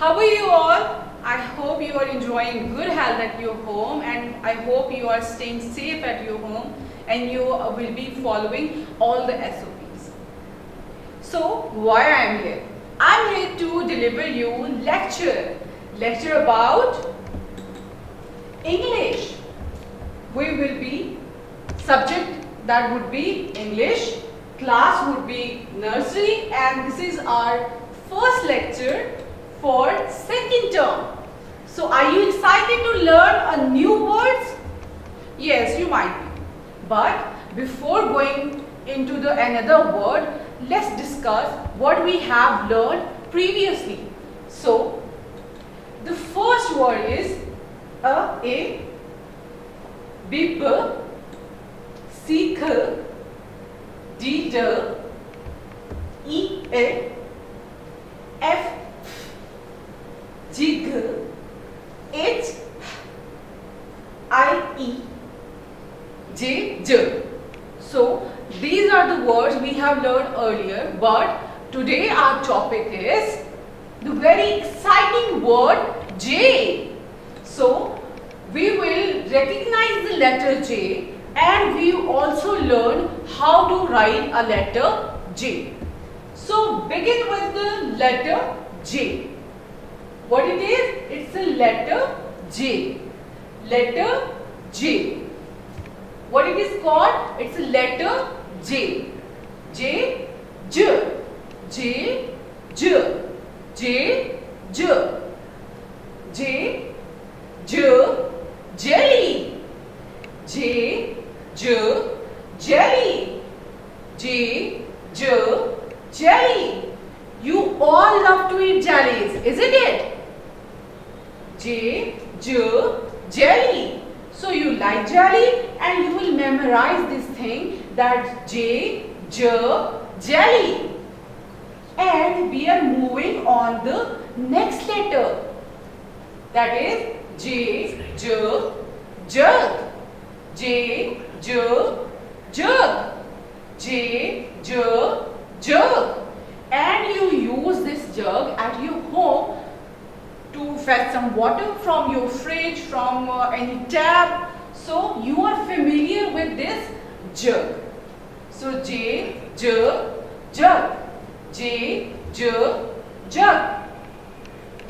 How are you all? I hope you are enjoying good health at your home, and I hope you are staying safe at your home and you will be following all the SOPs. So why I am here? I am here to deliver you lecture about English. We will be subject that would be English, class would be nursery, and this is our first lecture for second term. So are you excited to learn a new words? Yes, you might be. But before going into the another word, let's discuss what we have learned previously. So the first word is a, bib, seek, did, e, f, jig, h, I, e, j, j. So these are the words we have learned earlier, but today our topic is the very exciting word J. So we will recognize the letter J, and we also learn how to write a letter J. So begin with the letter J. What it is? It's a letter J. Letter J. What it is called? It's a letter J. J, J, J, J, J, J, J, J, jelly. J, J, jelly. J, J, jelly. You all love to eat jellies, isn't it? J, J, jelly. So you like jelly, and you will memorize this thing, that J, J, jelly. And we are moving on the next letter, that is J, J, jug. J, J, jug. J, J, jug. And you use this jug at your home to fetch some water from your fridge, from any tap. So you are familiar with this jug. So J, J, jug. J, J, jug.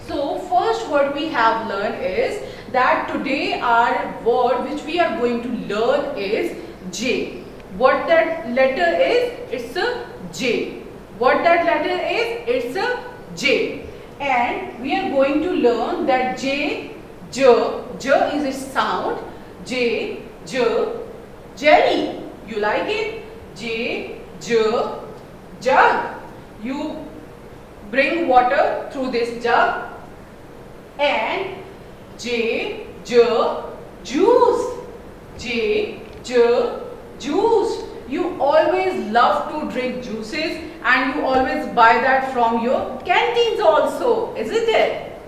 So first word we have learned is that today our word which we are going to learn is J. What that letter is? It's a J. What that letter is? It's a J. And we are going to learn that J, J, J is its sound. J, J, jelly. You like it? J, J, jug. You bring water through this jug. And J, J, juice. J, J, juice. You always love to drink juices, and you always buy that from your canteens also, isn't it?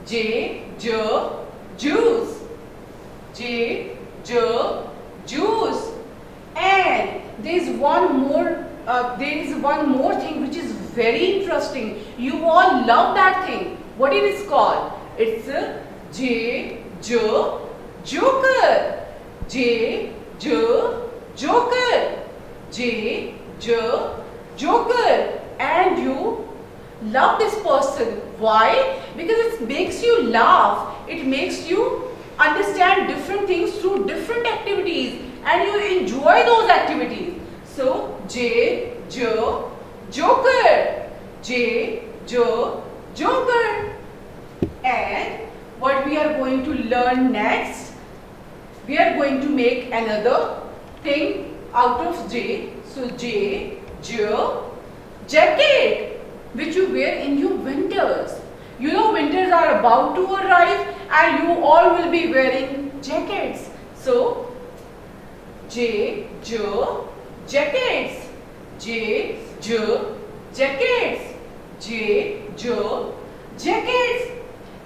J, J, juice. J, J, juice. And there is one more thing which is very interesting. You all love that thing. What it is called? It's a J, J, joker. J, J, joker. J, J, joker. And you love this person. Why? Because it makes you laugh. It makes you understand different things through different activities, and you enjoy those activities. So J, J, joker. J, J, joker. And what we are going to learn next, we are going to make another thing out of J. So J, J, jacket, which you wear in your winters. You know winters are about to arrive, and you all will be wearing jackets. So J, J, jackets. J, J, jackets. J, J, jackets.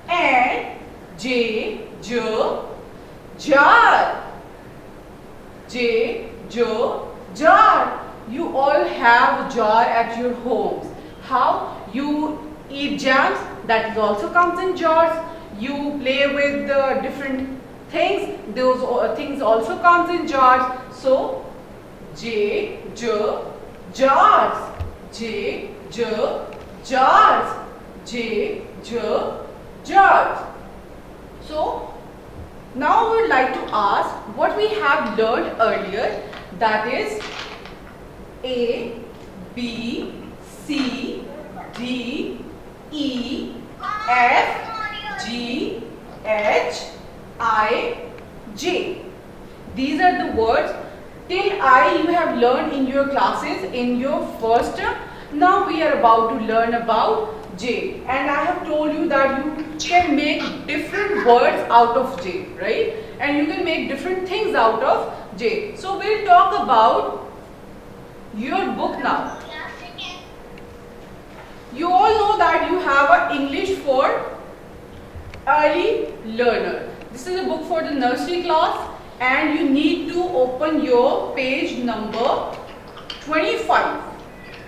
And J, J, jar. J, J, jar. You all have jar at your homes. How you eat jams? that is also comes in jars. You play with the different things, those things also comes in jars. So J, J, jars. J, J, jars. J, J, jars. So now I would like to ask what we have learned earlier, that is A, B, C, D, E, F, G, H, I, J. These are the words till I you have learned in your classes in your first term. Now we are about to learn about J, and I have told you that you can make different words out of J, right? And you can make different things out of J. So we'll talk about your book now. You all know that you have an English for early learner. This is a book for the nursery class, and you need to open your page number 25.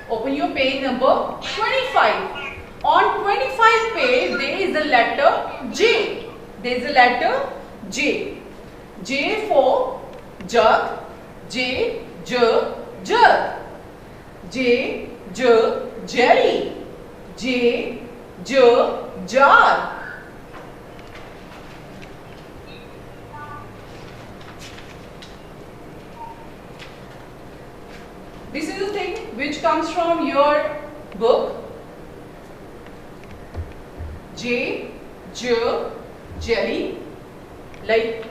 Open your page number 25. On 25 page there is a letter J. There is a letter J. J for jug. J, J, jug. J, J, jelly. J, J, jar. This is the thing which comes from your book. J, J, jelly, like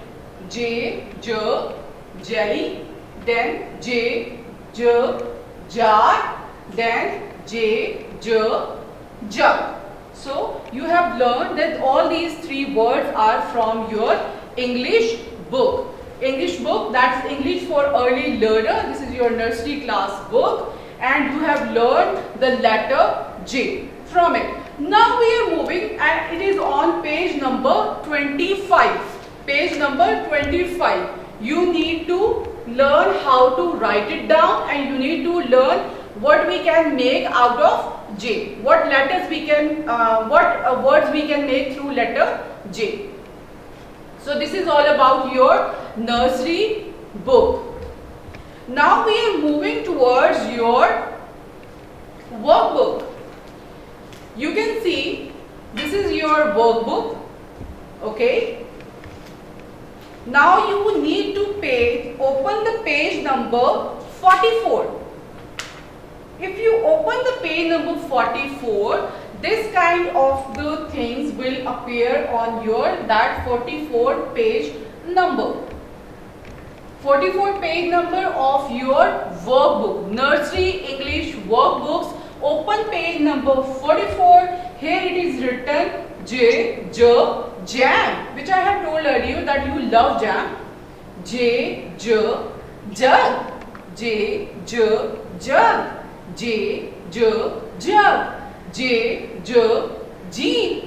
J, J, jelly, then J, J, jar, then J, J, jug. So you have learned that all these three words are from your English book. English book, that's English for early learner. This is your nursery class book, and you have learned the letter J from it. Now we are moving, and it is on page number 25. Page number 25. You need to learn how to write it down, and you need to learn what we can make out of J. What letters we can, what words we can make through letter J. So this is all about your nursery book. Now we are moving towards your workbook. You can see this is your workbook. Okay. Now you need to open the page number 44. If you open the page number 44, this kind of the things will appear on your that 44 page number. 44 page number of your workbook, nursery English workbooks. Open page number 44. Here it is written J, J, jam, which I have told earlier that you love jam. J, J, jug. J, J, jug. J, J, jug. J, J, jeep.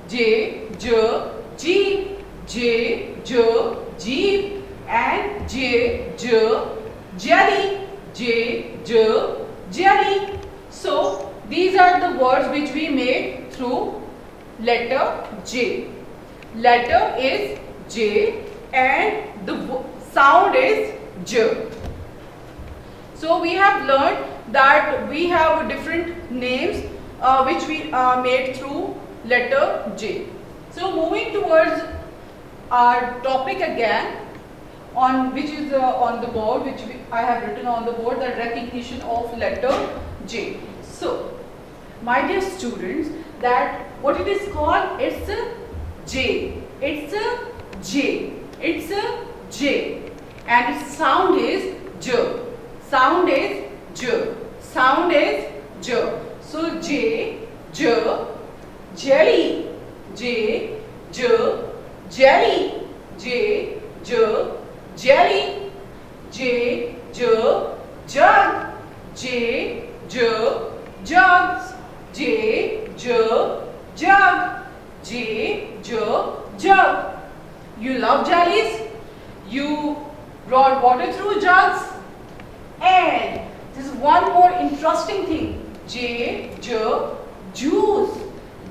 J, J, jeep. J, J, jeep. And J, J, jelly. J, J, jelly. So these are the words which we made through letter J. Letter is J and the sound is J. So we have learned that we have different names which we made through letter J. So moving towards our topic again, on which is on the board, which I have written on the board, the recognition of letter J. So my dear students, that what it is called, it's a J. It's a J. It's a J. And its sound is J. Sound is J. Sound is J. So J, J, jelly. J, J, jelly. J, J, jelly. J, J, jug. J, J, jugs. J, J, jug. J, J, jug. You love jellies? You brought water through jugs? And this is one more interesting thing. J, J, juice.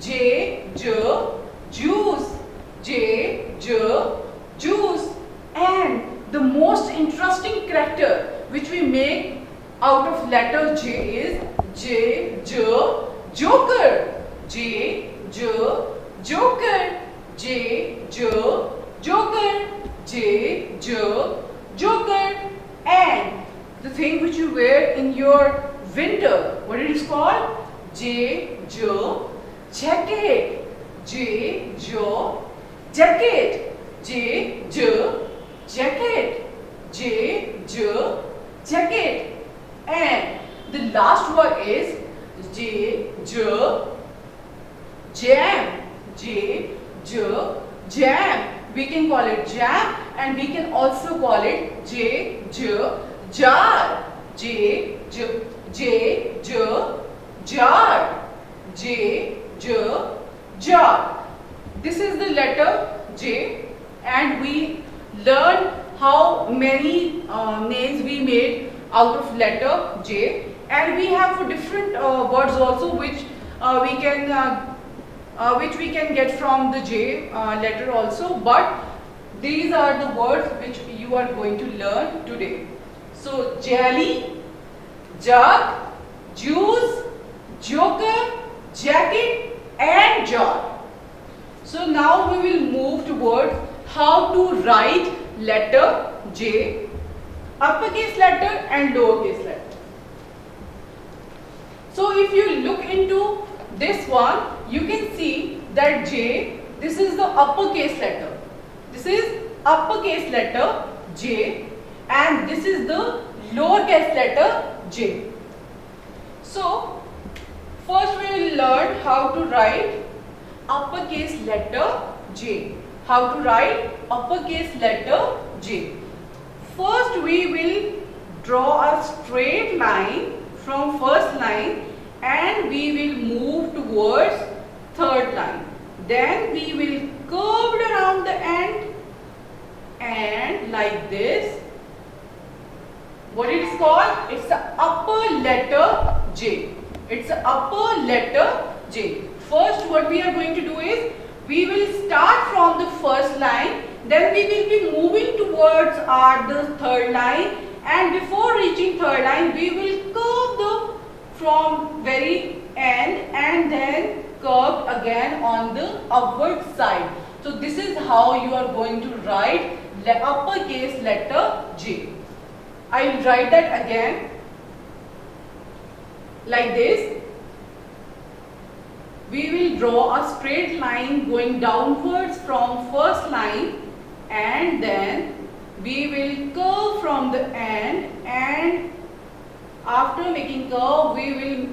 J, juice. J, juice. And the most interesting character which we make out of letter J is joker. J, joker. J, joker. J, joker. And the thing which you wear in your winter, what it is called? J, jacket. J, jacket. J, jacket. J, jacket. And the last word is J, jam. J, jam. We can call it jam, and we can also call it J, jar. J, jar. J, jar. This is the letter J, and we learned how many names we made out of letter J, and we have different words also which we can get from the J letter also, but these are the words which you are going to learn today. So jelly, jug, juice, joker, jacket and jar. So now we will move towards how to write letter J, uppercase letter and lowercase letter. So if you look into this one, you can see that J, this is the uppercase letter. This is uppercase letter J, and this is the lowercase letter J. So first we will learn how to write uppercase letter J. How to write uppercase letter J. First we will draw a straight line from first line, and we will move towards third line. Then we will curve around the end and like this. What it is called? It's the upper letter J. It's the upper letter J. First what we are going to do is, we will start from the first line, then we will be moving towards the third line, and before reaching third line we will curve from very end and then curve again on the upward side. So this is how you are going to write the uppercase letter J. I will write that again like this. We will draw a straight line going downwards from first line, and then we will curve from the end, and after making curve we will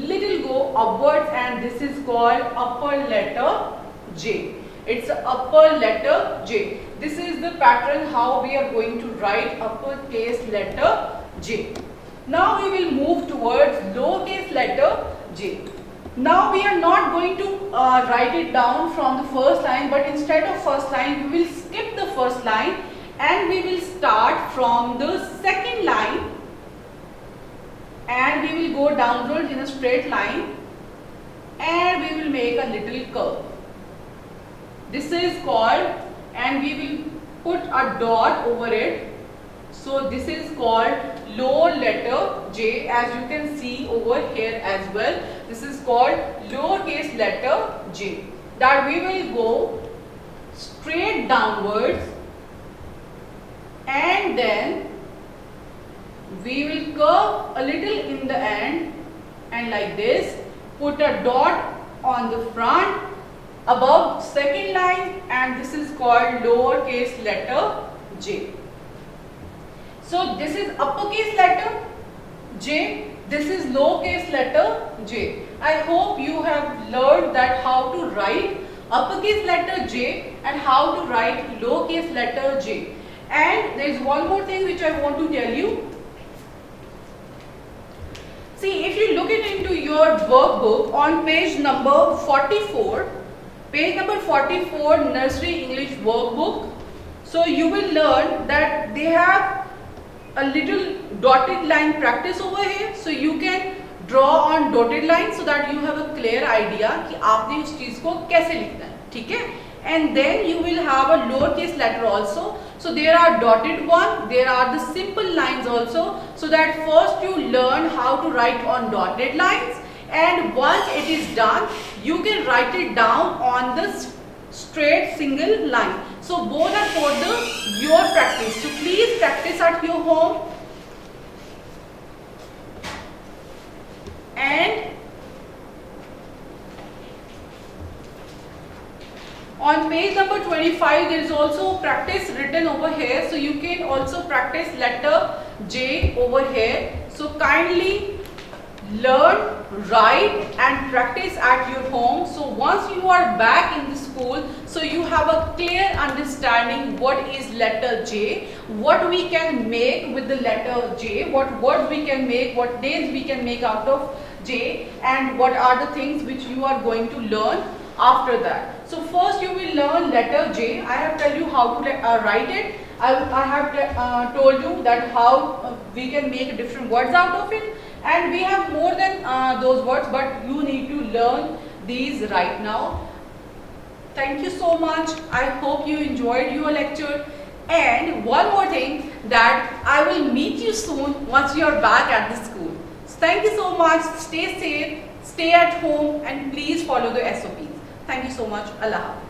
little go upwards, and this is called upper letter J. It's a upper letter J. This is the pattern how we are going to write uppercase letter J. Now we will move towards lowercase letter J. Now we are not going to write it down from the first line, but instead of first line we will skip the first line and we will start from the second line, and we will go downwards in a straight line, and we will make a little curve. This is called, and we will put a dot over it. So this is called lower letter J, as you can see over here as well. This is called lowercase letter J. That we will go straight downwards, and then we will curve a little in the end, and like this, put a dot on the front above second line, and this is called lowercase letter J. So this is uppercase letter J, this is lowercase letter J. I hope you have learned that how to write uppercase letter J and how to write lowercase letter J. And there is one more thing which I want to tell you. See, if you look into your workbook on page number 44, Nursery English workbook, so you will learn that they have a little dotted line practice over here. So you can draw on dotted line so that you have a clear idea कि आपने उस चीज को कैसे लिखना है, ठीक है. And then you will have a lowercase letter also. So there are dotted one, there are the simple lines also. So that first you learn how to write on dotted lines, and once it is done, you can write it down on the straight single line. So both are for your practice. So please practice at your home. And on page number 25, there is also practice written over here. So you can also practice letter J over here. So kindly learn, write and practice at your home. So once you are back in the school, so you have a clear understanding what is letter J, what we can make with the letter J, what words we can make, what names we can make out of J, and what are the things which you are going to learn after that. So first you will learn letter J. I have tell you how to write it. I have told you that how we can make different words out of it, and we have more than those words, but you need to learn these right now. Thank you so much. I hope you enjoyed your lecture. And one more thing, that I will meet you soon once you are back at the school. So thank you so much. Stay safe, stay at home, and please follow the SOPs. Thank you so much. Allah Hafiz.